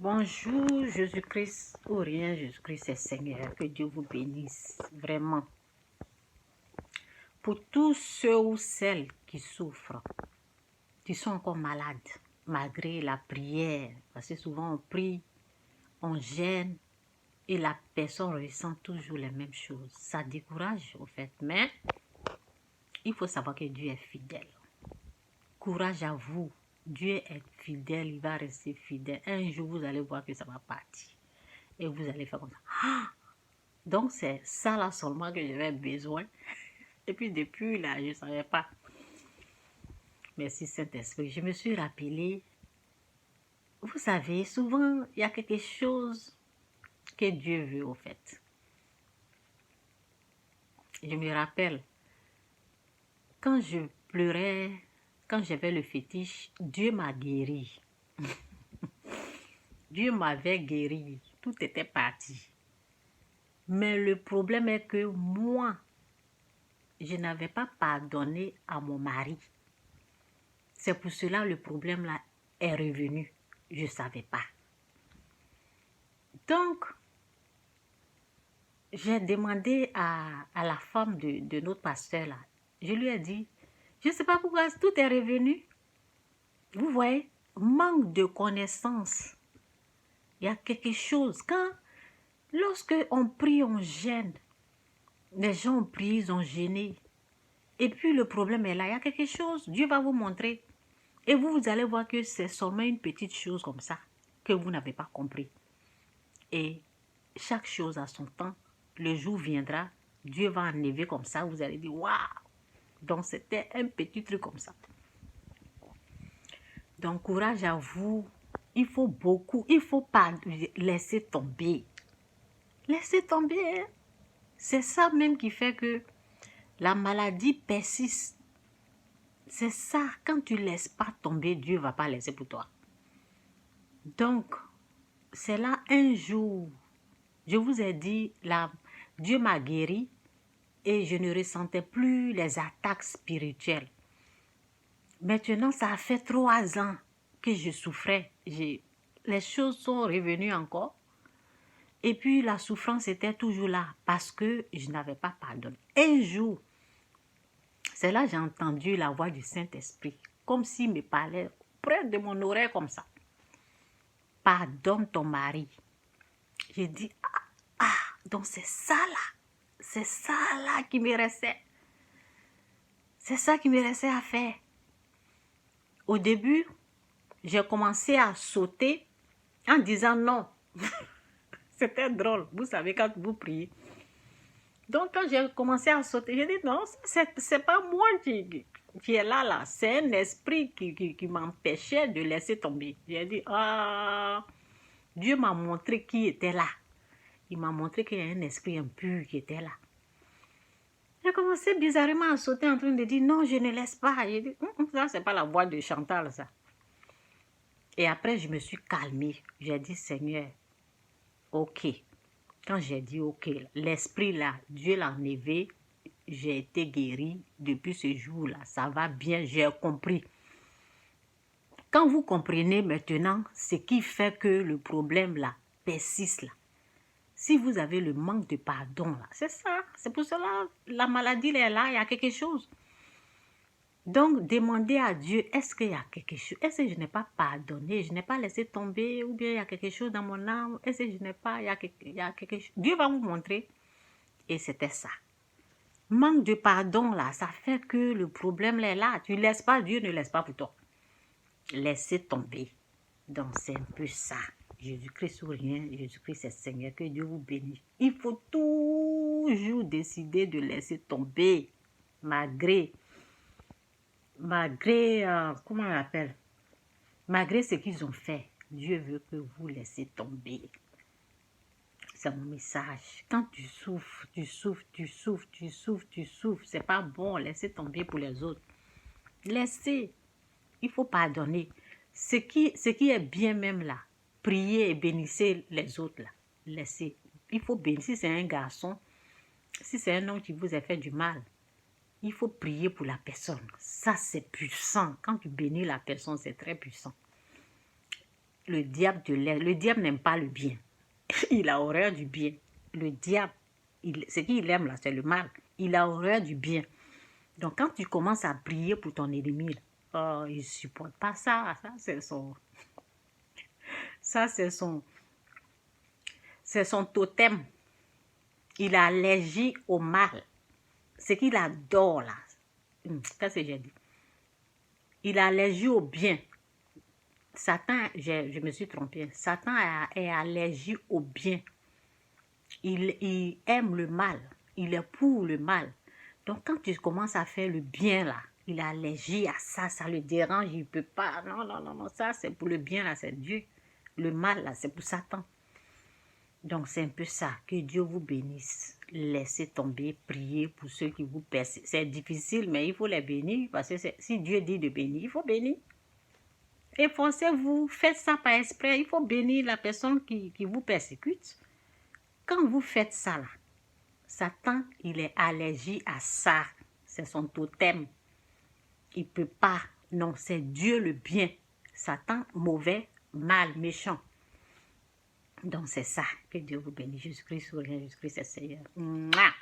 Bonjour Jésus-Christ ou rien, Jésus-Christ est Seigneur, que Dieu vous bénisse vraiment. Pour tous ceux ou celles qui souffrent, qui sont encore malades, malgré la prière, parce que souvent on prie, on gêne et la personne ressent toujours les mêmes choses. Ça décourage au fait, mais il faut savoir que Dieu est fidèle. Courage à vous. Dieu est fidèle, il va rester fidèle. Un jour, vous allez voir que ça va partir. Et vous allez faire comme ça. Ah! Donc, c'est ça là seulement que j'avais besoin. Et puis, depuis là, je ne savais pas. Merci Saint-Esprit. Je me suis rappelé. Vous savez, souvent, il y a quelque chose que Dieu veut au fait. Je me rappelle, quand je pleurais, quand j'avais le fétiche, Dieu m'a guéri. Dieu m'avait guéri. Tout était parti. Mais le problème est que moi, je n'avais pas pardonné à mon mari. C'est pour cela le problème là est revenu. Je ne savais pas. Donc, j'ai demandé à la femme de notre pasteur là. Je lui ai dit, je ne sais pas pourquoi tout est revenu. Vous voyez, manque de connaissance. Il y a quelque chose. Lorsque on prie, on gêne. Les gens ont prié, ils ont gêné. Et puis le problème est là. Il y a quelque chose. Dieu va vous montrer. Et vous allez voir que c'est seulement une petite chose comme ça que vous n'avez pas compris. Et chaque chose a son temps. Le jour viendra, Dieu va enlever comme ça. Vous allez dire, waouh! Donc, c'était un petit truc comme ça. Donc, courage à vous. Il faut beaucoup. Il ne faut pas laisser tomber. Laissez tomber. Hein? C'est ça même qui fait que la maladie persiste. C'est ça. Quand tu ne laisses pas tomber, Dieu ne va pas laisser pour toi. Donc, c'est là un jour, je vous ai dit, Dieu m'a guéri et je ne ressentais plus les attaques spirituelles. Maintenant, ça a fait 3 ans que je souffrais. Les choses sont revenues encore. Et puis, la souffrance était toujours là parce que je n'avais pas pardonné. Un jour, c'est là que j'ai entendu la voix du Saint-Esprit, comme s'il me parlait près de mon oreille comme ça. Pardonne ton mari. J'ai dit, donc c'est ça là qui me restait. C'est ça qui me restait à faire. Au début, j'ai commencé à sauter en disant non. C'était drôle, vous savez, quand vous priez. Donc, quand j'ai commencé à sauter, j'ai dit non, c'est pas moi qui est là. C'est un esprit qui m'empêchait de laisser tomber. J'ai dit, Dieu m'a montré qui était là. Il m'a montré qu'il y a un esprit impur qui était là. J'ai commencé bizarrement à sauter en train de dire non, je ne laisse pas. J'ai dit, ça, c'est pas la voix de Chantal, ça. Et après, je me suis calmée. J'ai dit, Seigneur, ok. Quand j'ai dit ok, l'esprit là, Dieu l'a enlevé, j'ai été guérie depuis ce jour-là. Ça va bien, j'ai compris. Quand vous comprenez maintenant ce qui fait que le problème là persiste là, si vous avez le manque de pardon là, c'est ça. C'est pour cela la maladie elle est là, il y a quelque chose. Donc, demandez à Dieu, est-ce qu'il y a quelque chose? Est-ce que je n'ai pas pardonné? Je n'ai pas laissé tomber? Ou bien il y a quelque chose dans mon âme? Est-ce que je n'ai pas? Il y a quelque chose. Dieu va vous montrer. Et c'était ça. Manque de pardon, là, ça fait que le problème là est là. Tu ne laisses pas, Dieu ne laisse pas pour toi. Laissez tomber. Donc, c'est un peu ça. Jésus-Christ ou rien, Jésus-Christ est Seigneur, que Dieu vous bénisse. Il faut toujours décider de laisser tomber, malgré comment on appelle, malgré ce qu'ils ont fait, Dieu veut que vous laissez tomber. C'est mon message. Quand tu souffres, c'est pas bon, laissez tomber pour les autres. Laissez. Il faut pardonner. Ce qui est bien même là, priez et bénissez les autres là. Laissez. Il faut bénir. Si c'est un garçon, si c'est un homme qui vous a fait du mal, il faut prier pour la personne. Ça, c'est puissant. Quand tu bénis la personne, c'est très puissant. le diable te laisse. Le diable n'aime pas le bien. Il a horreur du bien. Le diable, ce qu'il aime là, c'est le mal. Il a horreur du bien. Donc, quand tu commences à prier pour ton ennemi, oh, il ne supporte pas ça. Ça, c'est son totem. Il est allergique au mal. Ce qu'il adore là. Qu'est-ce que j'ai dit? Il est allergique au bien. Satan, je me suis trompée. Satan est allergique au bien. Il aime le mal. Il est pour le mal. Donc, quand tu commences à faire le bien là, il est allergique à ça, ça le dérange, il ne peut pas. Non, non, non, non, ça c'est pour le bien là, c'est Dieu. Le mal là, c'est pour Satan. Donc, c'est un peu ça. Que Dieu vous bénisse. Laissez tomber, priez pour ceux qui vous persécutent. C'est difficile, mais il faut les bénir. Parce que si Dieu dit de bénir, il faut bénir. Efforcez-vous, faites ça par esprit. Il faut bénir la personne qui vous persécute. Quand vous faites ça, là, Satan, il est allergique à ça. C'est son totem. Il ne peut pas. Non, c'est Dieu le bien. Satan, mauvais, mal, méchant. Donc, c'est ça. Que Dieu vous bénisse. Jésus-Christ, Jésus-Christ, c'est Seigneur. Mouah!